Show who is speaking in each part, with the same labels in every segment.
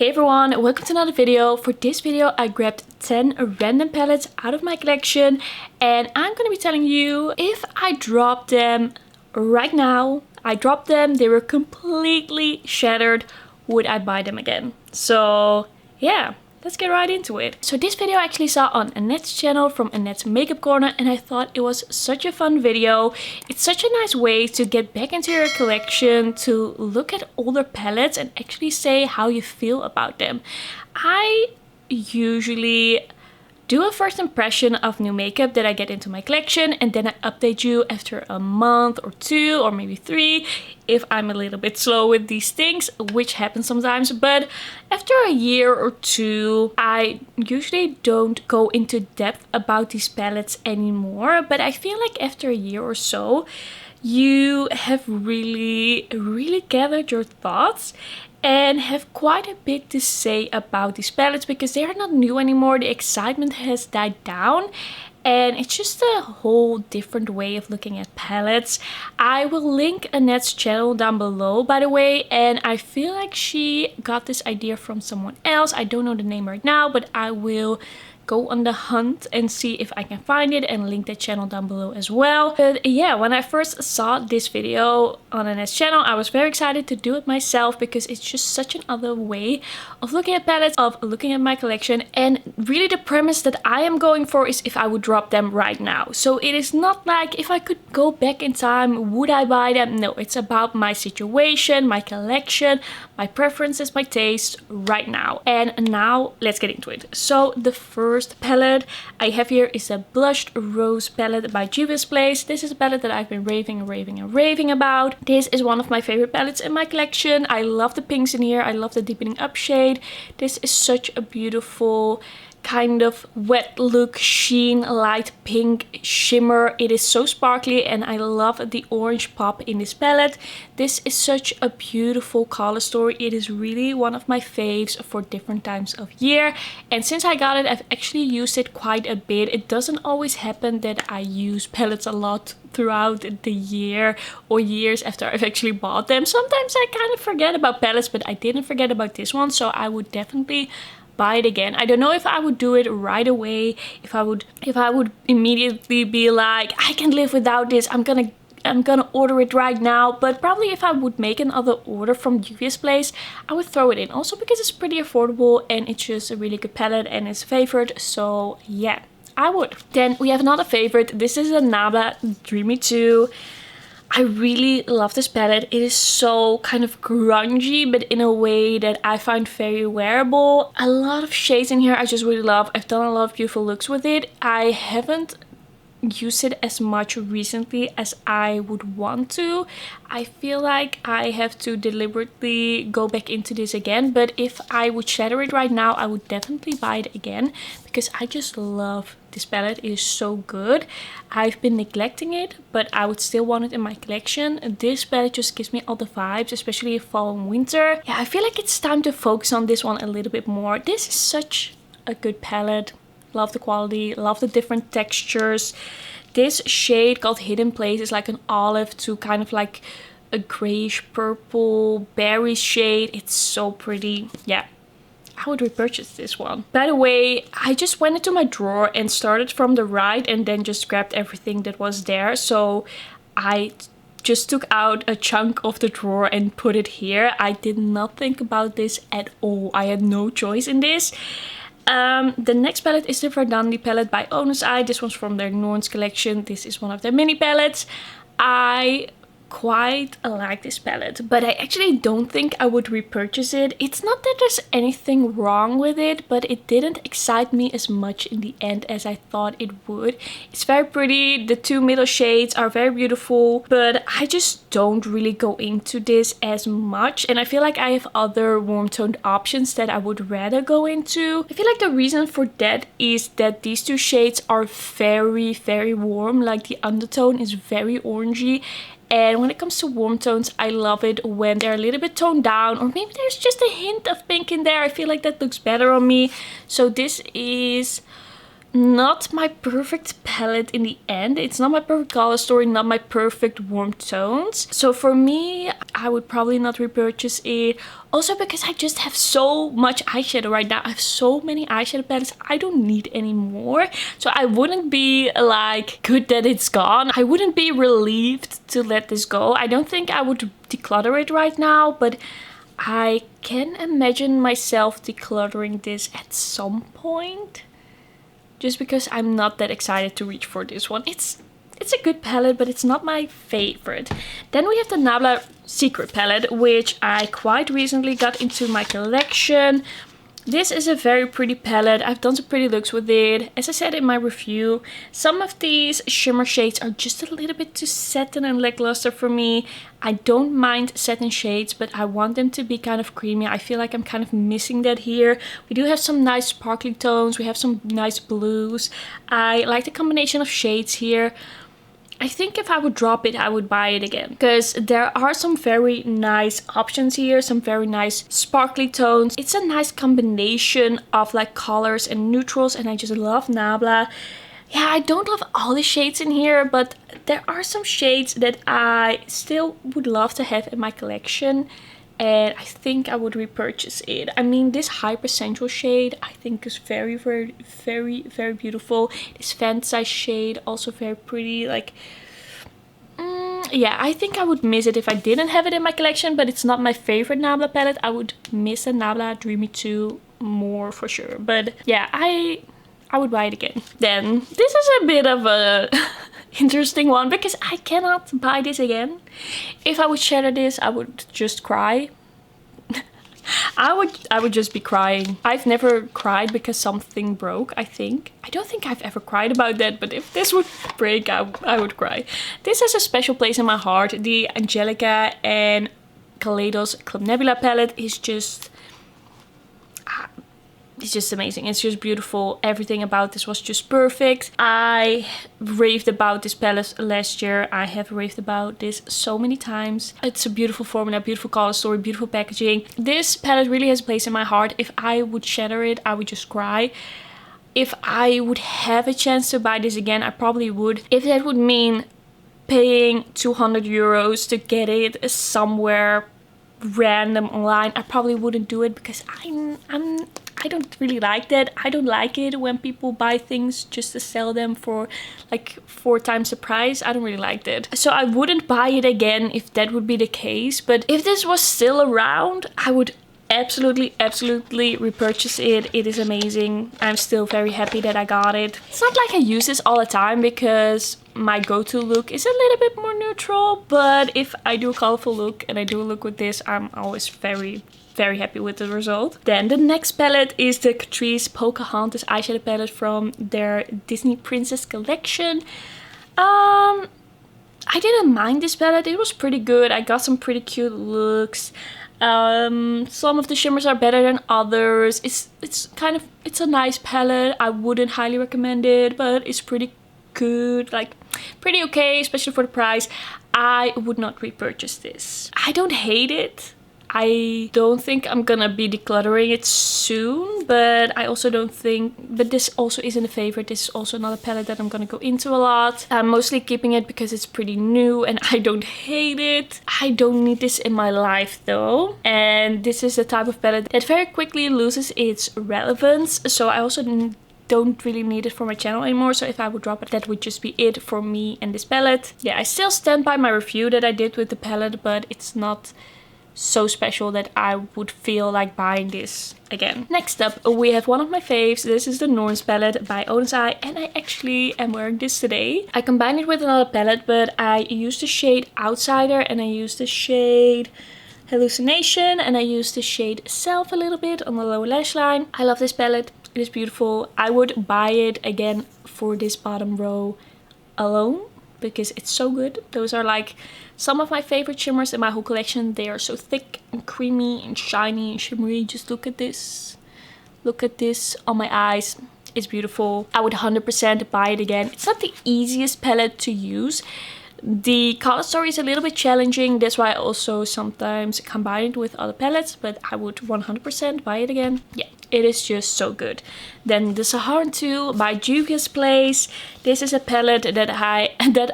Speaker 1: Hey everyone, welcome to another video. For this video I grabbed 10 random palettes out of my collection and I'm going to be telling you if I dropped them right now. I dropped them, they were completely shattered, would I buy them again? So yeah, let's get right into it. So this video I actually saw on Annette's channel from Annette's Makeup Corner and I thought it was such a fun video. It's such a nice way to get back into your collection, to look at older palettes and actually say how you feel about them. I usually do a first impression of new makeup that I get into my collection and then I update you after a month or two or maybe 3 if I'm a little bit slow with these things, which happens sometimes. But after a year or 2 I usually don't go into depth about these palettes anymore, but I feel like after a year or so you have really gathered your thoughts and have quite a bit to say about these palettes because they are not new anymore. The excitement has died down and it's just a whole different way of looking at palettes. I will link Annette's channel down below, by the way, and I feel like she got this idea from someone else. I don't know the name right now, but I will go on the hunt and see if I can find it and link that channel down below as well. But yeah, when I first saw this video on Annette's channel, I was very excited to do it myself because it's just such another way of looking at palettes, of looking at my collection. And really the premise that I am going for is if I would drop them right now. So it is not like if I could go back in time, would I buy them? No, it's about my situation, my collection, my preferences, my taste right now. And now let's get into it. So the first palette I have here is a blushed rose palette by Juvia's Place. This is a palette that I've been raving about. This is one of my favorite palettes in my collection. I love the pinks in here. I love the deepening up shade. This is such a beautiful kind of wet look, sheen, light pink shimmer. It is so sparkly and I love the orange pop in this palette. This is such a beautiful color story. It is really one of my faves for different times of year, and since I got it I've actually used it quite a bit. It doesn't always happen that I use palettes a lot throughout the year or years after I've actually bought them. Sometimes I kind of forget about palettes, but I didn't forget about this one, so I would definitely buy it again. I don't know if I would do it right away, if I would immediately be like, I can live without this, I'm gonna order it right now. But probably if I would make another order from Juvia's Place, I would throw it in, also because it's pretty affordable and it's just a really good palette and it's favored. So yeah, I would. Then we have another favorite. This is a Nabla Dreamy 2. I really love this palette. It is so kind of grungy, but in a way that I find very wearable. A lot of shades in here I just really love. I've done a lot of beautiful looks with it. I haven't used it as much recently as I would want to. I feel like I have to deliberately go back into this again, but if I would shatter it right now I would definitely buy it again because I just love this palette. It is so good. I've been neglecting it, but I would still want it in my collection. This palette just gives me all the vibes, especially fall and winter. Yeah, I feel like it's time to focus on this one a little bit more. This is such a good palette. Love the quality, love the different textures. This shade called Hidden Place is like an olive to kind of like a grayish purple berry shade. It's so pretty. Yeah, I would repurchase this one. By the way, I just went into my drawer and started from the right and then just grabbed everything that was there. So I just took out a chunk of the drawer and put it here. I did not think about this at all. I had no choice in this. The next palette is the Verdandi palette by Oden. This one's from their Norns collection. This is one of their mini palettes. I quite like this palette, but I actually don't think I would repurchase it. It's not that there's anything wrong with it, but it didn't excite me as much in the end as I thought it would. It's very pretty. The 2 middle shades are very beautiful, but I just don't really go into this as much, and I feel like I have other warm toned options that I would rather go into. I feel like the reason for that is that these 2 shades are very warm. Like the undertone is very orangey, and when it comes to warm tones, I love it when they're a little bit toned down, or maybe there's just a hint of pink in there. I feel like that looks better on me. So this is not my perfect palette in the end. It's not my perfect color story, not my perfect warm tones. So for me, I would probably not repurchase it. Also because I just have so much eyeshadow right now. I have so many eyeshadow palettes. I don't need any more. So I wouldn't be like good that it's gone. I wouldn't be relieved to let this go. I don't think I would declutter it right now, but I can imagine myself decluttering this at some point. Just because I'm not that excited to reach for this one. It's a good palette, but it's not my favorite. Then we have the Nabla Secret palette, which I quite recently got into my collection. This is a very pretty palette. I've done some pretty looks with it. As I said in my review, some of these shimmer shades are just a little bit too satin and lackluster for me. I don't mind satin shades, but I want them to be kind of creamy. I feel like I'm kind of missing that here. We do have some nice sparkly tones. We have some nice blues. I like the combination of shades here. I think if I would drop it, I would buy it again. Because there are some very nice options here. Some very nice sparkly tones. It's a nice combination of like colors and neutrals. And I just love Nabla. Yeah, I don't love all the shades in here. But there are some shades that I still would love to have in my collection. And I think I would repurchase it. I mean, this Hyper Sensual shade I think is very, very, very, very beautiful. This Fantasize shade, also very pretty. Like, yeah, I think I would miss it if I didn't have it in my collection. But it's not my favorite Nabla palette. I would miss a Nabla Dreamy 2 more for sure. But yeah, I would buy it again. Then, this is a bit of a interesting one because I cannot buy this again. If I would shatter this, I would just cry. I would just be crying. I've never cried because something broke, I think. I don't think I've ever cried about that, but if this would break, I would cry. This has a special place in my heart. The Angelica and Kaleidos Club Nebula palette is just... it's just amazing. It's just beautiful. Everything about this was just perfect. I raved about this palette last year. I have raved about this so many times. It's a beautiful formula, beautiful color story, beautiful packaging. This palette really has a place in my heart. If I would shatter it, I would just cry. If I would have a chance to buy this again, I probably would. If that would mean paying 200 euros to get it somewhere random online, I probably wouldn't do it because I don't really like that. I don't like it when people buy things just to sell them for like 4 times the price. I don't really like that. So I wouldn't buy it again if that would be the case. But if this was still around, I would absolutely repurchase it. It is amazing. I'm still very happy that I got it. It's not like I use this all the time because my go-to look is a little bit more neutral. But if I do a colorful look and I do a look with this, I'm always very happy with the result. Then the next palette is the Catrice Pocahontas eyeshadow palette from their Disney Princess collection. I didn't mind this palette. It was pretty good. I got some pretty cute looks. Some of the shimmers are better than others. It's a nice palette. I wouldn't highly recommend it, but it's pretty good, like pretty okay, especially for the price. I would not repurchase this. I don't hate it. I don't think I'm gonna be decluttering it soon, but I also don't think, but this also isn't a favorite. This is also not a palette that I'm gonna go into a lot. I'm mostly keeping it because it's pretty new and I don't hate it. I don't need this in my life though. And this is the type of palette that very quickly loses its relevance. So I also don't really need it for my channel anymore. So if I would drop it, that would just be it for me and this palette. Yeah, I still stand by my review that I did with the palette, but it's not so special that I would feel like buying this again. Next up, we have one of my faves. This is the Norns palette by Oden, and I actually am wearing this today. I combined it with another palette, but I used the shade Outsider and I used the shade Hallucination and I used the shade Self a little bit on the lower lash line. I love this palette. It is beautiful. I would buy it again for this bottom row alone because it's so good. Those are like some of my favorite shimmers in my whole collection. They are so thick and creamy and shiny and shimmery. Just look at this. Look at this on my eyes. It's beautiful. I would 100% buy it again. It's not the easiest palette to use. The color story is a little bit challenging. That's why I also sometimes combine it with other palettes. But I would 100% buy it again. Yeah. It is just so good. Then the Saharan 2 by Juvia's Place. This is a palette that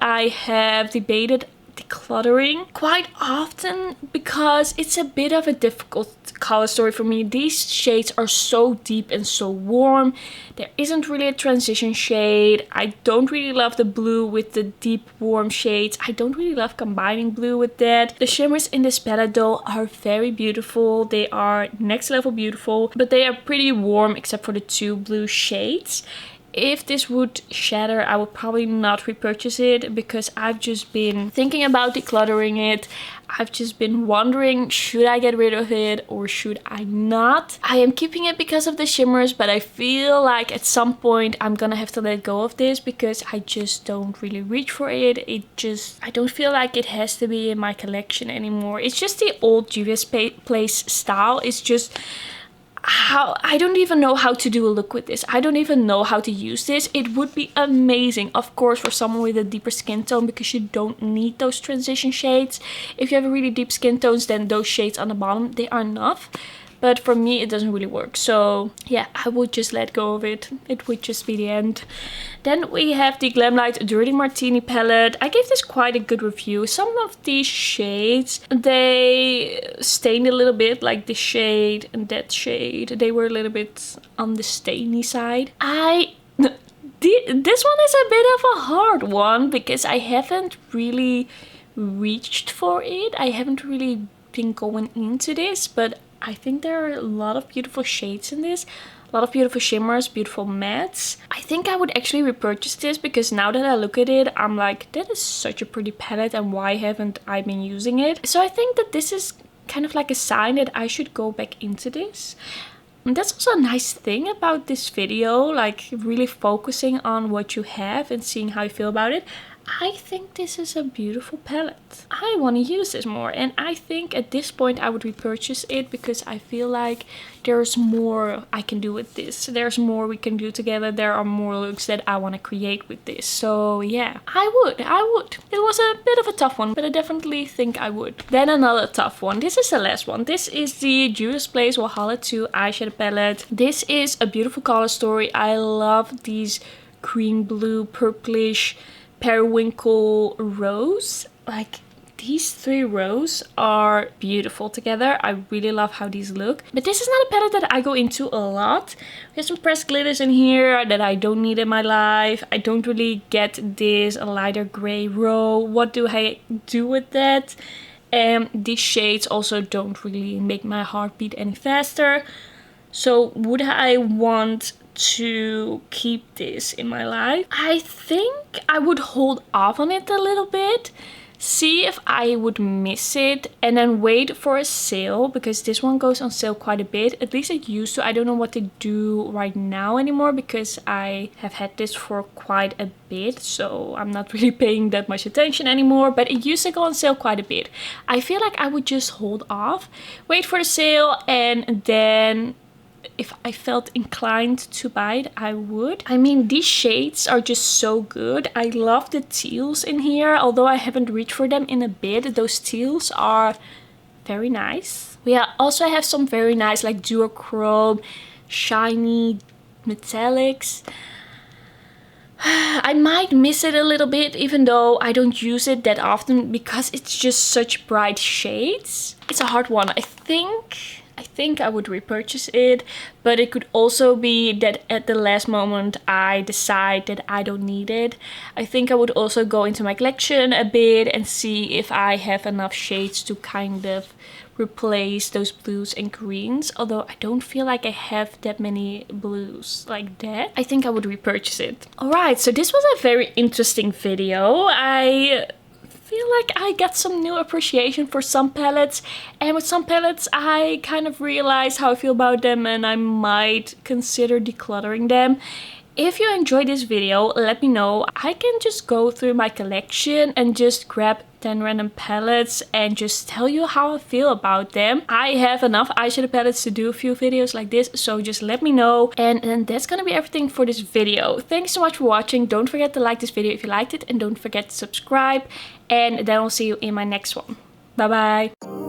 Speaker 1: I have debated decluttering quite often because it's a bit of a difficult color story for me. These shades are so deep and so warm. There isn't really a transition shade. I don't really love the blue with the deep warm shades. I don't really love combining blue with that. The shimmers in this palette though are very beautiful. They are next level beautiful, but they are pretty warm except for the 2 blue shades. If this would shatter, I would probably not repurchase it because I've just been thinking about decluttering it. I've just been wondering, should I get rid of it or should I not? I am keeping it because of the shimmers, but I feel like at some point I'm gonna have to let go of this because I just don't really reach for it. I don't feel like it has to be in my collection anymore. It's just the old Juvia's Place style. It's just I don't even know how to do a look with this. I don't even know how to use this. It would be amazing, of course, for someone with a deeper skin tone because you don't need those transition shades. If you have a really deep skin tones, then those shades on the bottom, they are enough. But for me, it doesn't really work. So yeah, I would just let go of it. It would just be the end. Then we have the Glamlite Dirty Martini palette. I gave this quite a good review. Some of these shades, they stained a little bit, like this shade and that shade. They were a little bit on the stainy side. This one is a bit of a hard one because I haven't really reached for it. I haven't really been going into this, but I think there are a lot of beautiful shades in this. A lot of beautiful shimmers, beautiful mattes. I think I would actually repurchase this because now that I look at it, I'm like, that is such a pretty palette and why haven't I been using it? So I think that this is kind of like a sign that I should go back into this. And that's also a nice thing about this video, like really focusing on what you have and seeing how you feel about it. I think this is a beautiful palette. I want to use this more, and I think at this point I would repurchase it because I feel like there's more I can do with this. There's more we can do together. There are more looks that I want to create with this. So yeah, I would. It was a bit of a tough one, but I definitely think I would. Then another tough one. This is the last one. This is the Juvia's Place Wahalla 2 eyeshadow palette. This is a beautiful color story. I love these green, blue, purplish, periwinkle rose. Like these 3 rows are beautiful together. I really love how these look. But this is not a palette that I go into a lot. There's some pressed glitters in here that I don't need in my life. I don't really get this lighter gray row. What do I do with that? These shades also don't really make my heart beat any faster. So would I want to keep this in my life? I think I would hold off on it a little bit, see if I would miss it, and then wait for a sale because this one goes on sale quite a bit. At least it used to. I don't know what they do right now anymore because I have had this for quite a bit, so I'm not really paying that much attention anymore, but it used to go on sale quite a bit. I feel like I would just hold off, wait for the sale, and then if I felt inclined to buy it, I would. I mean, these shades are just so good. I love the teals in here, although I haven't reached for them in a bit. Those teals are very nice. We also have some very nice like duochrome, shiny metallics. I might miss it a little bit, even though I don't use it that often because it's just such bright shades. It's a hard one. I think I would repurchase it, but it could also be that at the last moment I decide that I don't need it. I think I would also go into my collection a bit and see if I have enough shades to kind of replace those blues and greens, although I don't feel like I have that many blues like that. I think I would repurchase it. Alright, so this was a very interesting video. I feel like I got some new appreciation for some palettes, and with some palettes I kind of realized how I feel about them and I might consider decluttering them. If you enjoyed this video, let me know. I can just go through my collection and just grab 10 random palettes and just tell you how I feel about them. I have enough eyeshadow palettes to do a few videos like this, so just let me know. And then that's gonna be everything for this video. Thanks so much for watching. Don't forget to like this video if you liked it, and don't forget to subscribe. And then I'll see you in my next one. Bye bye.